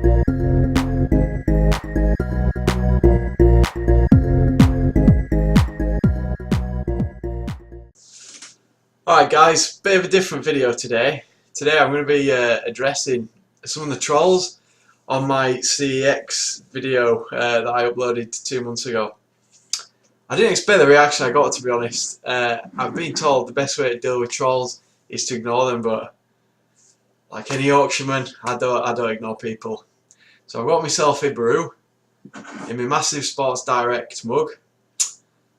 Alright guys, bit of a different video today. Today I'm going to be addressing some of the trolls on my CEX video that I uploaded 2 months ago. I didn't expect the reaction I got, to be honest. I've been told the best way to deal with trolls is to ignore them, but like any Yorkshireman, I don't ignore people. So I've got myself a brew in my massive Sports Direct mug.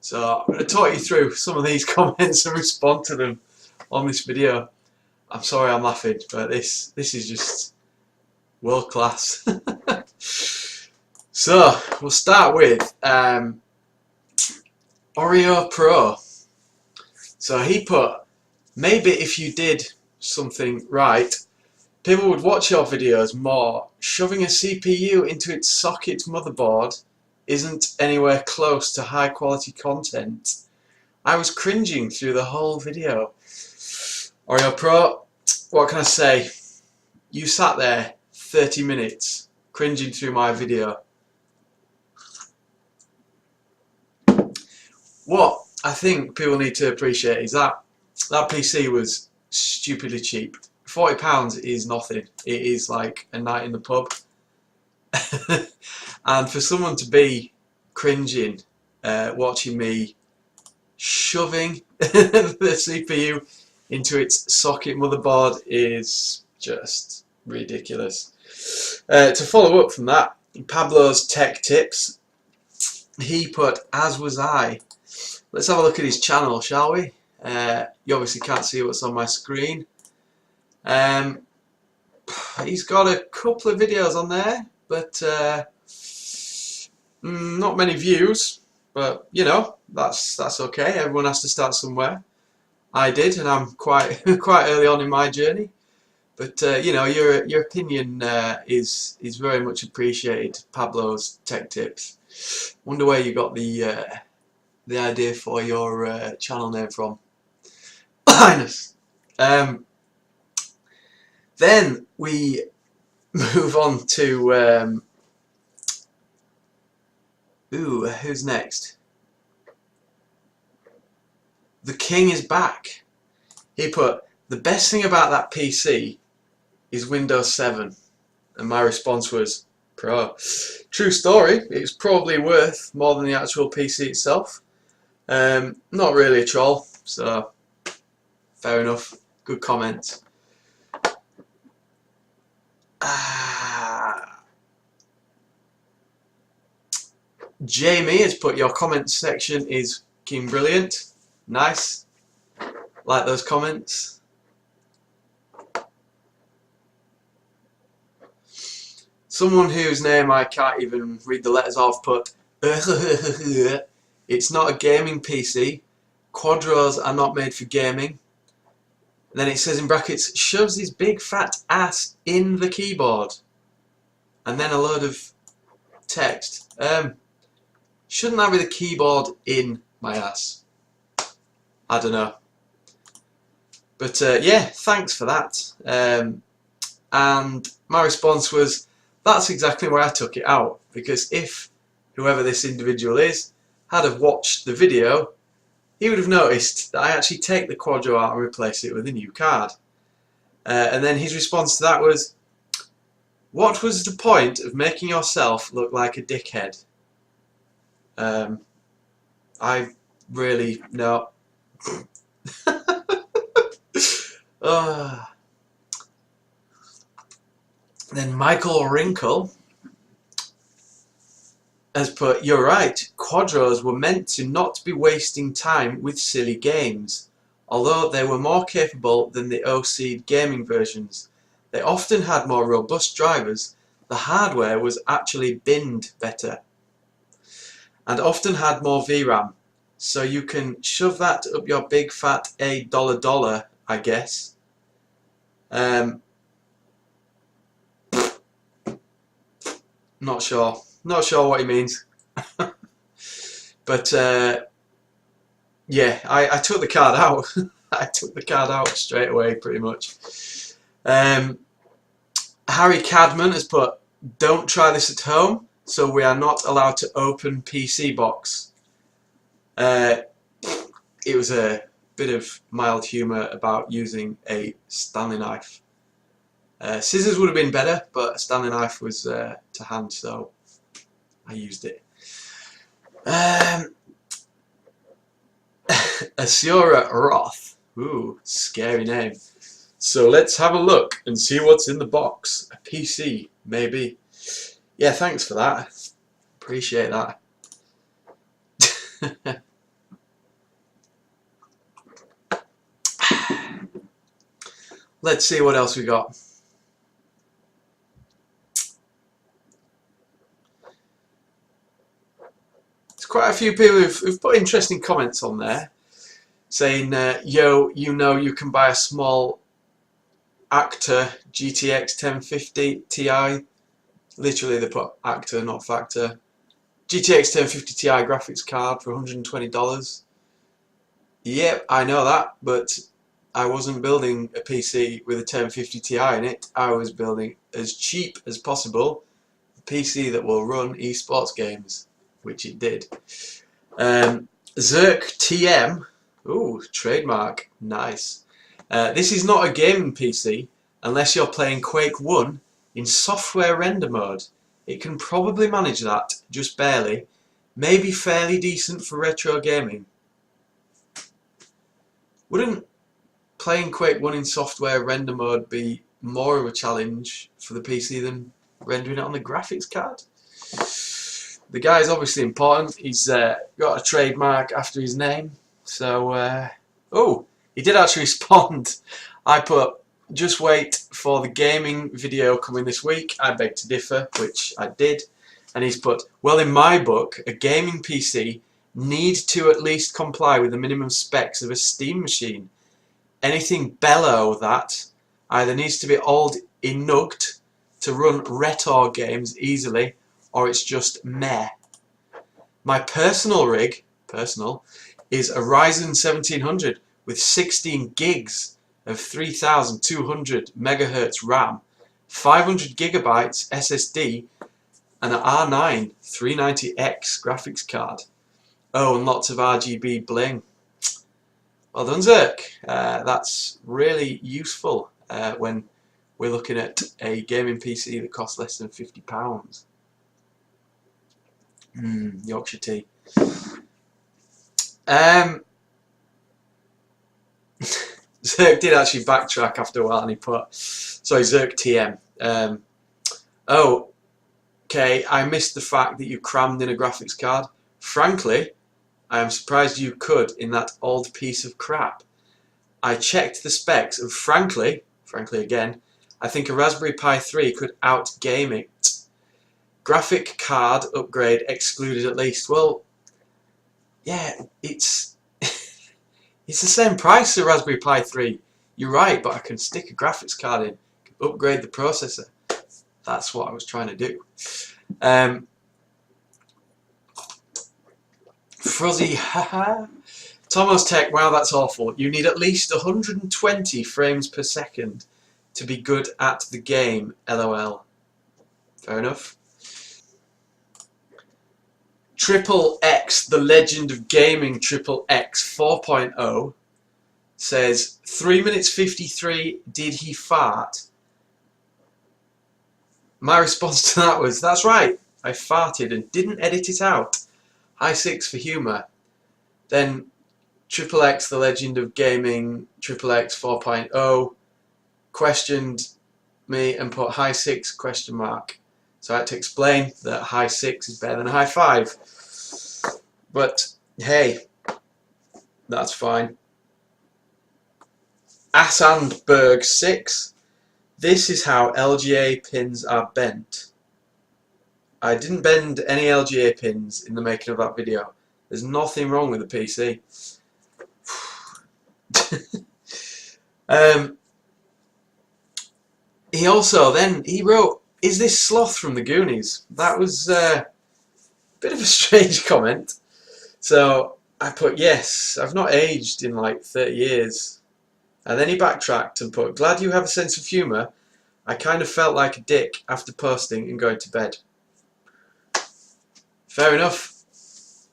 So I'm going to talk you through some of these comments and respond to them on this video. I'm sorry I'm laughing, but this is just world class. So we'll start with Oreo Pro. So he put, maybe if you did something right, people would watch your videos more. Shoving a CPU into its socket motherboard isn't anywhere close to high quality content. I was cringing through the whole video. Oreo Pro, what can I say? You sat there 30 minutes cringing through my video. What I think people need to appreciate is that that PC was stupidly cheap. £40 is nothing. It is like a night in the pub. And for someone to be cringing watching me shoving the CPU into its socket motherboard is just ridiculous. To follow up from that, Pablo's Tech Tips, he put, as was I. Let's have a look at his channel, shall we? You obviously can't see what's on my screen. He's got a couple of videos on there, but not many views, but you know, that's okay. Everyone has to start somewhere. I did, and I'm quite early on in my journey. But you know, your opinion is very much appreciated. Pablo's Tech Tips. Wonder where you got the idea for your channel name from. Then we move on to who's next? The King is back. He put, the best thing about that PC is Windows 7, and my response was, Pro. True story, it's probably worth more than the actual PC itself. Not really a troll, so fair enough. Good comment. Jamie has put, your comment section is fucking brilliant. Nice. Like those comments. Someone whose name I can't even read the letters of put, it's not a gaming PC. Quadros are not made for gaming. And then it says in brackets, shoves his big fat ass in the keyboard. And then a load of text. Shouldn't that be the keyboard in my ass? I don't know. But yeah, thanks for that. And my response was, that's exactly where I took it out. Because if whoever this individual is had have watched the video, he would have noticed that I actually take the Quadro out and replace it with a new card. And then his response to that was, what was the point of making yourself look like a dickhead? I really, no. Then Michael Wrinkle has put, you're right, Quadros were meant to not be wasting time with silly games. Although they were more capable than the OC gaming versions, they often had more robust drivers. The hardware was actually binned better and often had more VRAM, so you can shove that up your big fat $8, I guess. Not sure what he means. But yeah, I took the card out. I took the card out straight away, pretty much. Harry Cadman has put, don't try this at home. So we are not allowed to open PC box. It was a bit of mild humour about using a Stanley knife. Scissors would have been better, but a Stanley knife was to hand, so I used it. Asura Roth. Ooh, scary name. So let's have a look and see what's in the box. A PC, maybe. Yeah, thanks for that. Appreciate that. Let's see what else we got. There's quite a few people who've put interesting comments on there, saying, yo, you know you can buy a small Actor GTX 1050 Ti. Literally they put Actor, not Factor. GTX 1050 Ti graphics card for $120. Yep, I know that, but I wasn't building a PC with a 1050 Ti in it. I was building as cheap as possible a PC that will run esports games, which it did. Zerk TM, ooh, trademark, nice. This is not a gaming PC unless you're playing Quake 1 in software render mode. It can probably manage that, just barely. Maybe fairly decent for retro gaming. Wouldn't playing Quake 1 in software render mode be more of a challenge for the PC than rendering it on the graphics card? The guy's obviously important. He's got a trademark after his name. So, oh, he did actually respond. I put, just wait for the gaming video coming this week. I beg to differ, which I did. And he's put, well, in my book, a gaming PC needs to at least comply with the minimum specs of a Steam machine. Anything below that either needs to be old enugged to run retro games easily, or it's just meh. My personal rig, is a Ryzen 1700 with 16 gigs of 3200 megahertz RAM, 500 gigabytes SSD, and an R9 390X graphics card. Oh, and lots of RGB bling. Well done, Zerk. That's really useful when we're looking at a gaming PC that costs less than £50. Yorkshire Tea. Zerk did actually backtrack after a while, and he put, sorry, Zerk TM. Oh, okay, I missed the fact that you crammed in a graphics card. Frankly, I am surprised you could in that old piece of crap. I checked the specs, and frankly again, I think a Raspberry Pi 3 could out-game it. Graphic card upgrade excluded at least. Well, yeah, it's it's the same price as a Raspberry Pi 3. You're right, but I can stick a graphics card in, upgrade the processor. That's what I was trying to do. Fruzzy, haha. Thommo's Tech, wow, that's awful. You need at least 120 frames per second to be good at the game, lol. Fair enough. Triple X, the legend of gaming, Triple X 4.0 says 3 minutes 53, did he fart? My response to that was, that's right, I farted and didn't edit it out. High 6 for humour. Then Triple X, the legend of gaming, Triple X 4.0 questioned me and put high 6 question mark. So I had to explain that high 6 is better than high 5. But hey, that's fine. Asandberg 6. This is how LGA pins are bent. I didn't bend any LGA pins in the making of that video. There's nothing wrong with the PC. He wrote, is this Sloth from the Goonies? That was a bit of a strange comment. So I put, yes, I've not aged in like 30 years. And then he backtracked and put, glad you have a sense of humour. I kind of felt like a dick after posting and going to bed. Fair enough.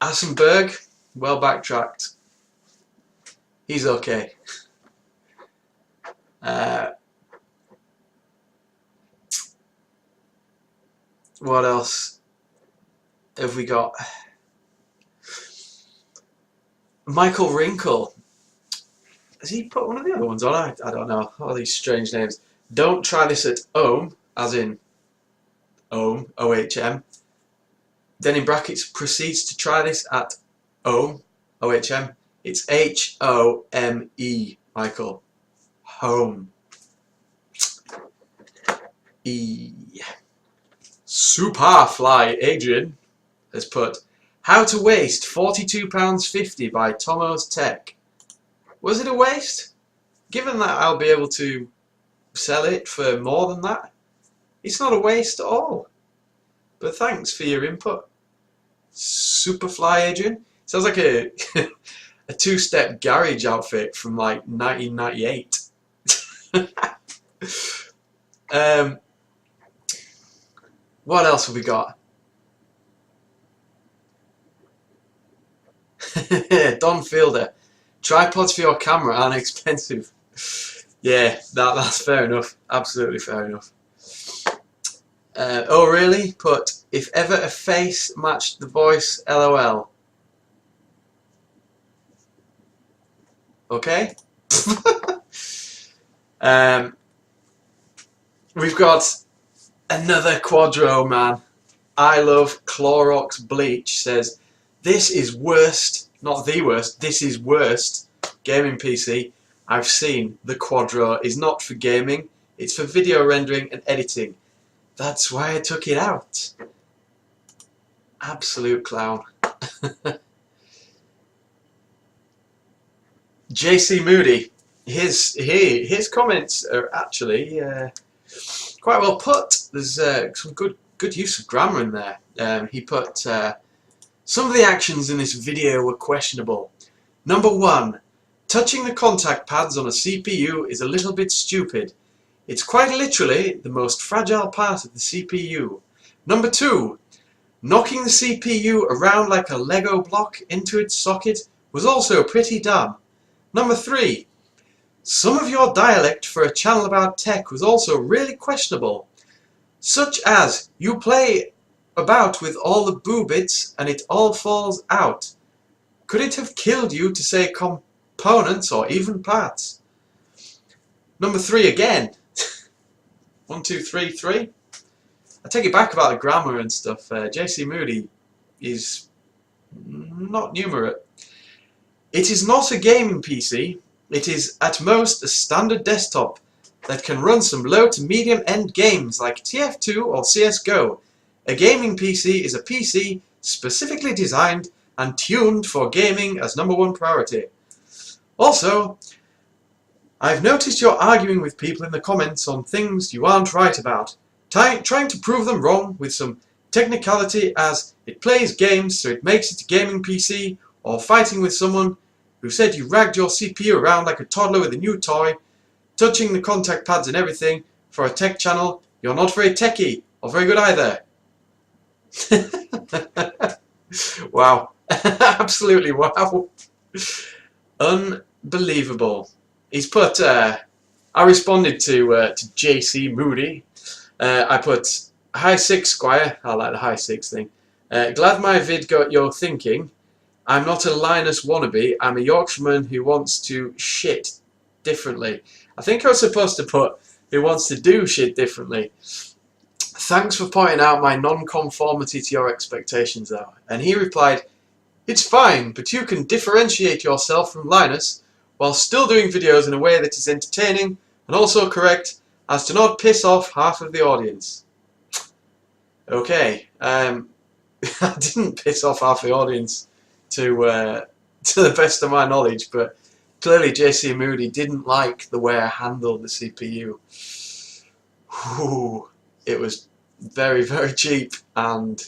Assenberg, well backtracked. He's okay. What else have we got? Michael Wrinkle. Has he put one of the other ones on? I don't know. All these strange names. Don't try this at home, as in Ohm, O-H-M. Then in brackets, proceeds to try this at home, O-H-M. It's H-O-M-E, Michael. Home. E. Superfly Adrian has put, how to waste £42.50 by Thommo's Tech. Was it a waste? Given that I'll be able to sell it for more than that, it's not a waste at all. But thanks for your input. Superfly Adrian. Sounds like a a two-step garage outfit from like 1998. What else have we got? Don Fielder. Tripods for your camera aren't expensive. Yeah, that's fair enough. Absolutely fair enough. Oh really? Put, if ever a face matched the voice, LOL. Okay. We've got another Quadro man. I love Clorox Bleach says, this is worst, not the worst, this is worst gaming PC I've seen. The Quadro is not for gaming, it's for video rendering and editing. That's why I took it out. Absolute clown. JC Moody, his comments are actually quite well put. There's some good use of grammar in there. He put, some of the actions in this video were questionable. Number 1, touching the contact pads on a CPU is a little bit stupid. It's quite literally the most fragile part of the CPU. Number 2, knocking the CPU around like a Lego block into its socket was also pretty dumb. Number 3, some of your dialect for a channel about tech was also really questionable. Such as, you play about with all the boo bits and it all falls out. Could it have killed you to say components or even parts? Number 3 again. 1, 2, 3, 3. I take it back about the grammar and stuff. JC Moody is not numerate. It is not a gaming PC. It is at most a standard desktop that can run some low to medium end games like TF2 or CSGO. A gaming PC is a PC specifically designed and tuned for gaming as #1 priority. Also, I've noticed you're arguing with people in the comments on things you aren't right about, trying to prove them wrong with some technicality as it plays games so it makes it a gaming PC, or fighting with someone who said you ragged your CPU around like a toddler with a new toy, touching the contact pads and everything. For a tech channel, you're not very techy or very good either. Wow. Absolutely wow. Unbelievable. He's put, I responded to JC Moody. I put, hi 6 Squire, I like the hi 6 thing. Glad my vid got your thinking. I'm not a Linus wannabe, I'm a Yorkshireman who wants to shit differently. I think I was supposed to put, who wants to do shit differently. Thanks for pointing out my non-conformity to your expectations though. And he replied, it's fine, but you can differentiate yourself from Linus while still doing videos in a way that is entertaining and also correct as to not piss off half of the audience. Okay, I didn't piss off half the audience to the best of my knowledge, but clearly JC Moody didn't like the way I handled the CPU. Whew, it was very, very cheap, and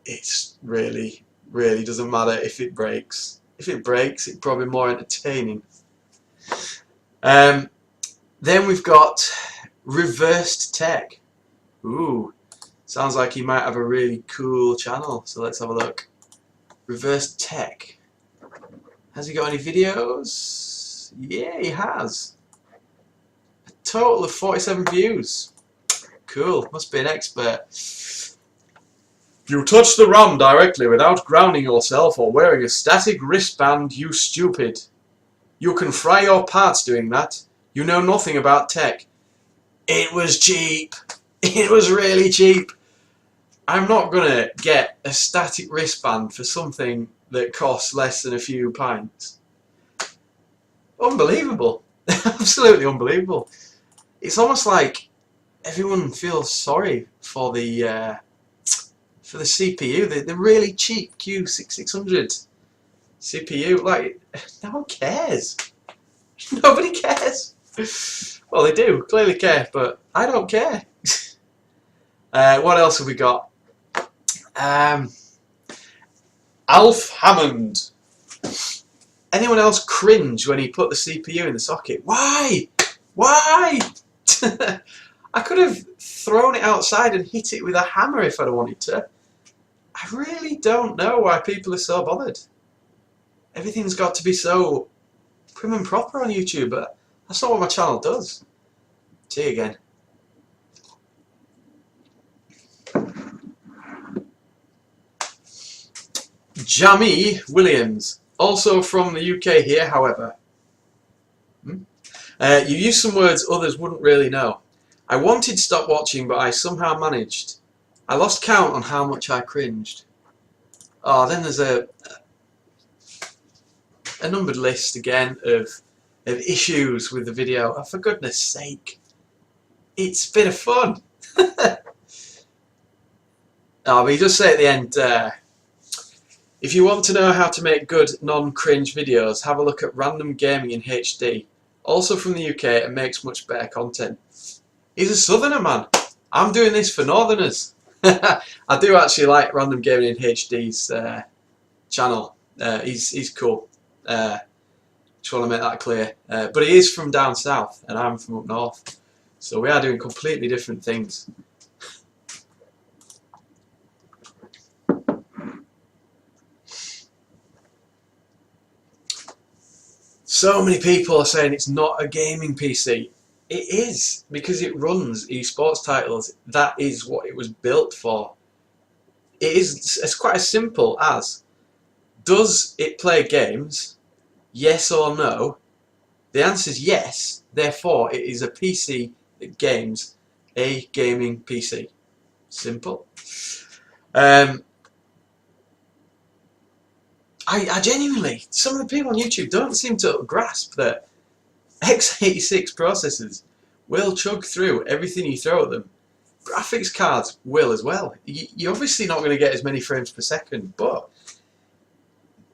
it's really doesn't matter if it breaks. If it breaks, it's probably more entertaining. Then we've got Reversed Tech. Ooh, sounds like he might have a really cool channel. So let's have a look. Reversed Tech. Has he got any videos? Yeah, he has. A total of 47 views. Cool, must be an expert. You touch the RAM directly without grounding yourself or wearing a static wristband, you stupid. You can fry your parts doing that. You know nothing about tech. It was cheap. It was really cheap. I'm not gonna get a static wristband for something that costs less than a few pints. Unbelievable. Absolutely unbelievable. It's almost like everyone feels sorry for the CPU, the really cheap Q6600 CPU. Like, no one cares. Nobody cares. Well, they do clearly care, but I don't care. What else have we got? Alf Hammond. Anyone else cringe when he put the CPU in the socket? Why? Why? I could have thrown it outside and hit it with a hammer if I'd wanted to. I really don't know why people are so bothered. Everything's got to be so prim and proper on YouTube, but that's not what my channel does. Tea again. Jamie Williams, also from the UK here, however. You used some words others wouldn't really know. I wanted to stop watching, but I somehow managed. I lost count on how much I cringed. Oh, then there's a numbered list again of issues with the video. Oh, for goodness sake. It's a bit of fun. Oh, but he does say at the end, if you want to know how to make good non-cringe videos, have a look at Random Gaming in HD. Also from the UK and makes much better content. He's a southerner, man. I'm doing this for northerners. I do actually like Random Gaming in HD's channel. He's cool. Just want to make that clear. But he is from down south and I'm from up north. So we are doing completely different things. So many people are saying it's not a gaming PC. It is, because it runs esports titles. That is what it was built for. It's quite as simple as, does it play games? Yes or no? The answer is yes, therefore it is a PC that games, a gaming PC. Simple. I genuinely, some of the people on YouTube don't seem to grasp that x86 processors will chug through everything you throw at them. Graphics cards will as well. You're obviously not going to get as many frames per second, but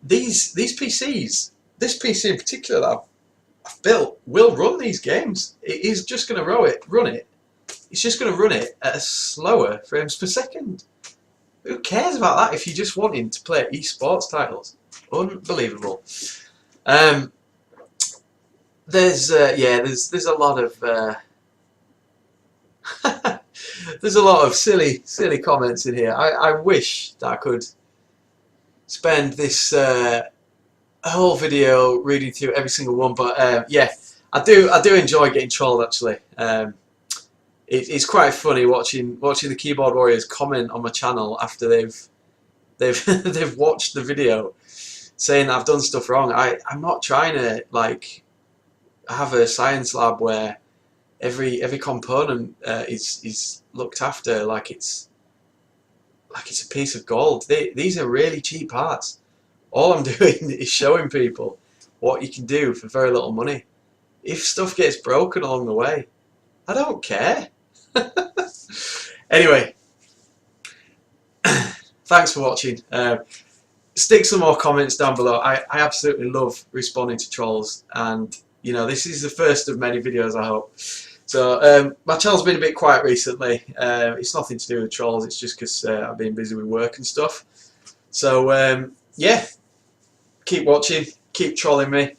these PCs, this PC in particular that I've built, will run these games. It is just going to run it. It's just going to run it at a slower frames per second. Who cares about that if you're just wanting to play esports titles? Unbelievable. There's a lot of there's a lot of silly comments in here. I wish that I could spend this whole video reading through every single one, but yeah, I do enjoy getting trolled actually. It's quite funny watching the keyboard warriors comment on my channel after they've they've watched the video, saying that I've done stuff wrong. I'm not trying to like have a science lab where every component is looked after like it's a piece of gold. These are really cheap parts. All I'm doing is showing people what you can do for very little money. If stuff gets broken along the way, I don't care. Anyway, thanks for watching. Stick some more comments down below. I absolutely love responding to trolls, and you know, this is the first of many videos, I hope. So my channel's been a bit quiet recently. It's nothing to do with trolls, it's just because I've been busy with work and stuff. So yeah, keep watching, keep trolling me,